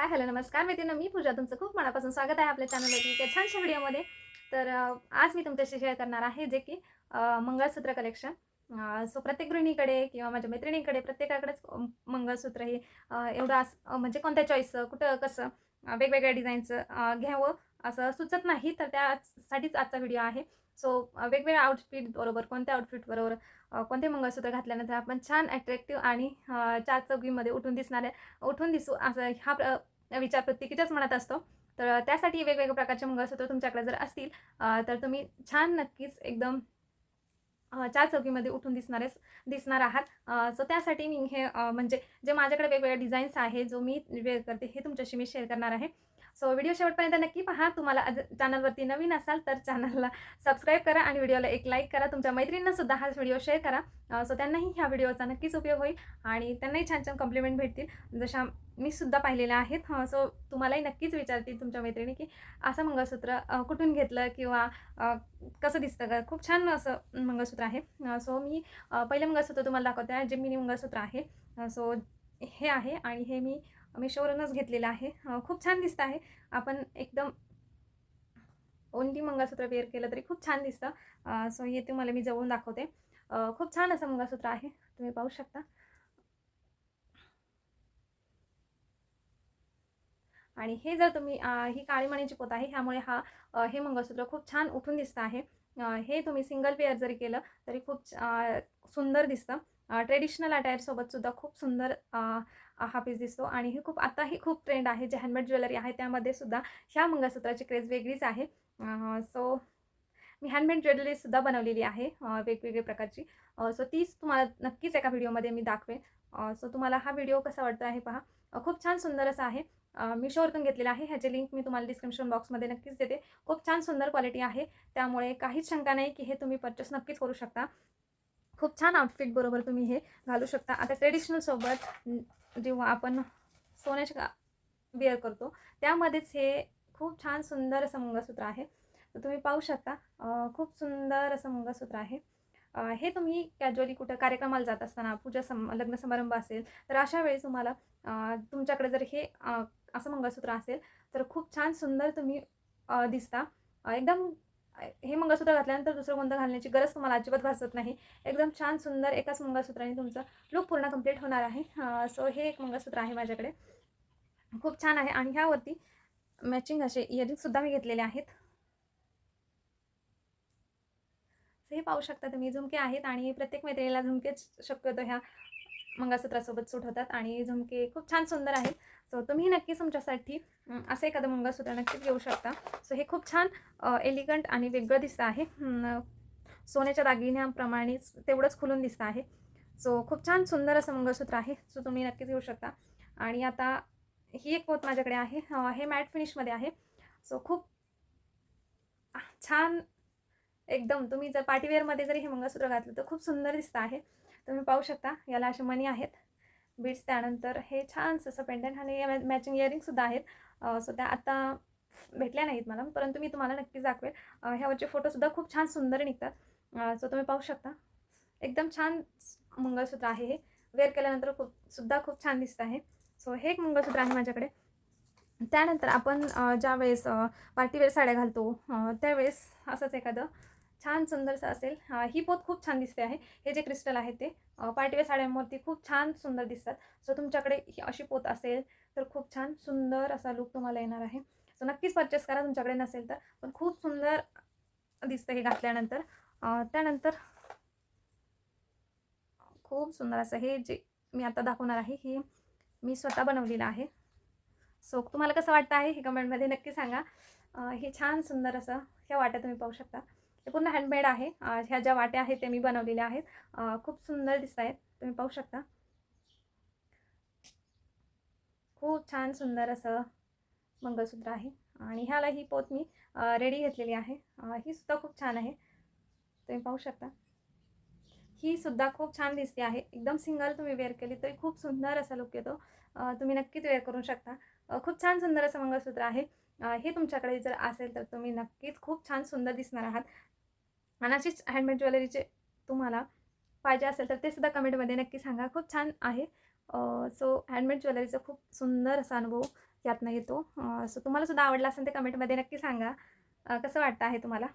Hi hello नमस्कार मैत्रिणी, मी पूजा तुमचं खूप मनापासून स्वागत आहे आपल्या चॅनलवरती एका छानशा व्हिडिओमध्ये. तर आज मी तुमच्याशी शेअर करणार आहे जे की मंगळसूत्र कलेक्शन. सो प्रत्येक गृहिणीकडे किंवा माझ्या मैत्रिणीकडे प्रत्येकाकडेच मंगळसूत्र हे म्हणजे कोणत्या चॉईस कुठं कसं वेगवेगळ्या डिझाईनचं घ्यावं असं सुचत नाही, तर त्यासाठीच आजचा व्हिडिओ आहे. सो वेगवेगळ्या आउटफिट बरोबर कोणत्या आउटफिट बरोबर कोणते मंगळसूत्र घातल्यानंतर आपण छान अट्रॅक्टिव्ह आणि चार चौघीमध्ये उठून दिसू असं विचार प्रत्येकीच्याच मनात असतो. तर त्यासाठी वेगवेगळ्या प्रकारचे मंगळसूत्र तुमच्याकडे जर असतील तर तुम्ही छान नक्कीच एकदम चार चौकीमध्ये उठून दिसणार आहात. सो त्यासाठी मी हे म्हणजे जे माझ्याकडे वेगवेगळे डिझाईन्स आहे, जो मी वेअर करते हे तुमच्याशी मी शेअर करणार आहे. सो व्हिडिओ शेवटपर्यंत नक्की पहा. तुम्हाला चॅनलवरती नवीन असाल तर चॅनलला सबस्क्राईब करा आणि व्हिडिओला एक लाईक करा. तुमच्या मैत्रिणींना सुद्धा हा व्हिडिओ शेअर करा. सो त्यांनाही ह्या व्हिडिओचा नक्कीच उपयोग होईल आणि त्यांनाही छान छान कॉम्प्लिमेंट भेटतील, जशा मी सुद्धा पाहिलेल्या आहेत. सो तुम्हालाही नक्कीच विचारतील तुमच्या मैत्रिणी की असं मंगळसूत्र कुठून घेतलं किंवा कसं दिसतं का? खूप छान असं मंगळसूत्र आहे. सो मी पहिलं मंगळसूत्र तुम्हाला दाखवते आहे, जे मिनी मंगळसूत्र आहे. सो हे आहे आणि हे मी Meeshoवरूनच घेतलेलं आहे. खूप छान दिसतं आहे. आपण एकदम ओन्ली मंगळसूत्र वेअर केलं तरी खूप छान दिसतं. सो हे तुम्हाला मी जवळून दाखवते. खूप छान असं मंगळसूत्र आहे. तुम्ही पाहू शकता. आणि हे जर तुम्ही ही काळी मणीची पोत आहे, ह्यामुळे हे मंगळसूत्र खूप छान उठून दिसतं आहे. हे तुम्ही सिंगल पेअर जरी केलं तरी खूप सुंदर दिसतं. ट्रेडिशनल अटायरसोबत सुद्धा खूप सुंदर हा पीस दिसतो आणि हे आताही खूप ट्रेंड आहे. जे हँडमेड ज्वेलरी आहे त्यामध्ये सुद्धा ह्या मंगळसूत्राची क्रेज वेगळीच आहे. सो मी हँडमेड ज्वेलरीसुद्धा बनवलेली आहे वेगवेगळ्या प्रकारची. सो तीच तुम्हाला नक्कीच एका व्हिडिओमध्ये मी दाखवेन. सो तुम्हाला हा व्हिडिओ कसा वाटतो आहे पहा. खूप छान सुंदर असा आहे. Meeshoवरून घेतलेला आहे. ह्याची लिंक मी तुम्हाला डिस्क्रिप्शन बॉक्समध्ये नक्कीच देते. खूप छान सुंदर क्वालिटी आहे. त्यामुळे काहीच शंका नाही की हे तुम्ही पर्चेस नक्कीच करू शकता. खूप छान आउटफिट बरोबर तुम्ही हे घालू शकता. आता ट्रेडिशनल सोबत जेव्हा आपण सोन्याचे वेअर करतो, त्यामध्येच हे खूप छान सुंदर असं मंगळसूत्र आहे. तर तुम्ही पाहू शकता. खूप सुंदर असं मंगळसूत्र आहे. हे तुम्ही कॅज्युअली कुठं कार्यक्रमाला जात असताना, लग्न समारंभ असेल, तर अशा वेळी तुम्हाला तुमच्याकडे जर हे असं मंगळसूत्र असेल, तर खूप छान सुंदर तुम्ही दिसता. एकदम हे मंगळसूत्र घातल्यानंतर दुसरं कोणतं घालण्याची गरज तुम्हाला अजिबात भासत नाही. एकदम छान सुंदर एकाच मंगळसूत्राने तुमचं लूक पूर्ण कंप्लीट होणार आहे. सो हे एक मंगळसूत्र आहे माझ्याकडे. खूप छान आहे आणि ह्यावरती मॅचिंग असे इयरिंगसुद्धा मी घेतलेले आहेत. हे पाहू शकता तुम्ही, झुमके आहेत आणि प्रत्येक मैत्रिणीला झुमकेच शक्यतो ह्या मंगळसूत्रासोबत सूट होतात आणि झुमके खूप छान सुंदर आहेत. सो तुम्ही नक्कीच तुमच्यासाठी असं एखादं मंगळसूत्र नक्कीच घेऊ शकता. सो हे खूप छान एलिगंट आणि वेगळं दिसतं आहे. सोन्याच्या दागिन्याप्रमाणेच तेवढंच खुलून दिसतं आहे. सो खूप छान सुंदर असं मंगळसूत्र आहे. सो तुम्ही नक्कीच घेऊ शकता. आणि आता ही एक पोत माझ्याकडे आहे. हे मॅट फिनिशमध्ये आहे. सो खूप छान एकदम तुम्ही जर पार्टीवेअरमध्ये जरी हे मंगळसूत्र घातलं तर खूप सुंदर दिसतं आहे. तुम्ही पाहू शकता. याला असे मणी आहेत, बीड्स. त्यानंतर हे छानसं असं पेंडंट आणि मॅचिंग इयरिंगसुद्धा आहेत. सो त्या आता भेटल्या नाहीत मला, परंतु मी तुम्हाला नक्कीच दाखवेल. ह्यावरचे फोटोसुद्धा खूप छान सुंदर निघतात. सो तुम्ही पाहू शकता. एकदम छान मंगळसूत्र आहे हे. वेअर केल्यानंतर खूप छान दिसतं आहे. सो हे एक मंगळसूत्र आहे माझ्याकडे. त्यानंतर आपण ज्यावेळेस पार्टीवेअर साड्या घालतो, त्यावेळेस असंच एखादं छान सुंदरसं असेल. ही पोत खूप छान दिसते आहे. हे जे क्रिस्टल आहे ते पार्टीवेअर साड्यांवरती खूप छान सुंदर दिसतात. सो तुमच्याकडे ही अशी पोत असेल तर खूप छान सुंदर असा लूक तुम्हाला येणार आहे. सो नक्कीच परचेस करा तुमच्याकडे नसेल तर. पण खूप सुंदर दिसतं हे घातल्यानंतर. त्यानंतर खूप सुंदर असं हे जे मी आता दाखवणार आहे, हे मी स्वतः बनवलेलं आहे. सो तुम्हाला कसं वाटतं आहे हे कमेंटमध्ये नक्की सांगा. हे छान सुंदर असं ह्या वाट्या तुम्ही पाहू शकता. हे पूर्ण हँडमेड आहे. ह्या ज्या वाट्या आहेत ते मी बनवलेल्या आहेत. खूप सुंदर दिसत आहेत. तुम्ही पाहू शकता. खूप छान सुंदर असं मंगळसूत्र आहे आणि ह्याला ही पोत मी रेडी घेतलेली आहे. ही सुद्धा खूप छान आहे. तुम्ही पाहू शकता. ही सुद्धा खूप छान दिसते आहे. एकदम सिंगल तुम्ही वेअर केली तरी खूप सुंदर असा लूक येतो. तुम्ही नक्कीच वेअर करू शकता. खूप छान सुंदर असं मंगळसूत्र आहे. हे तुमच्याकडे जर असेल तर तुम्ही नक्कीच खूप छान सुंदर दिसणार आहात. आणि अशीच हँडमेड ज्वेलरीचे तुम्हाला पाहिजे असेल तर ते सुद्धा कमेंटमध्ये नक्की सांगा. खूप छान आहे. सो हँडमेड ज्वेलरीचा खूप सुंदर असा अनुभव यातनं येतो. सो तुम्हाला सुद्धा आवडला असेल ते कमेंटमध्ये नक्की सांगा. कसं वाटतं आहे तुम्हाला.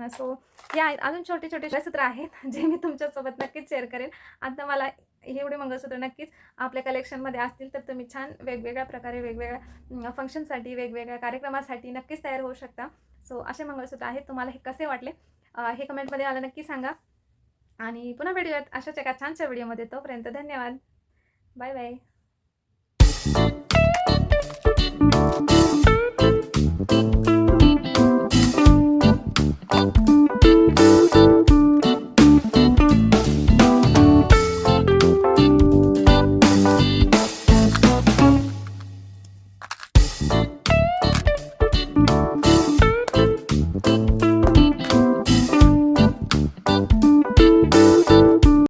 सो हे आहेत अजून छोटे छोटे मंगळसूत्र आहेत जे मी तुमच्यासोबत नक्कीच शेअर करेन. आता मला एवढे मंगळसूत्र नक्कीच आपल्या कलेक्शनमध्ये असतील तर तुम्ही छान वेगवेगळ्या प्रकारे वेगवेगळ्या फंक्शनसाठी वेगवेगळ्या कार्यक्रमासाठी नक्कीच तयार होऊ शकता. सो असे मंगळसूत्र आहेत. तुम्हाला हे कसे वाटले हे कमेंटमध्ये मला नक्की सांगा. आणि पुन्हा भेटूयात अशाच एका छानशा व्हिडिओमध्ये. तोपर्यंत धन्यवाद. Bye bye.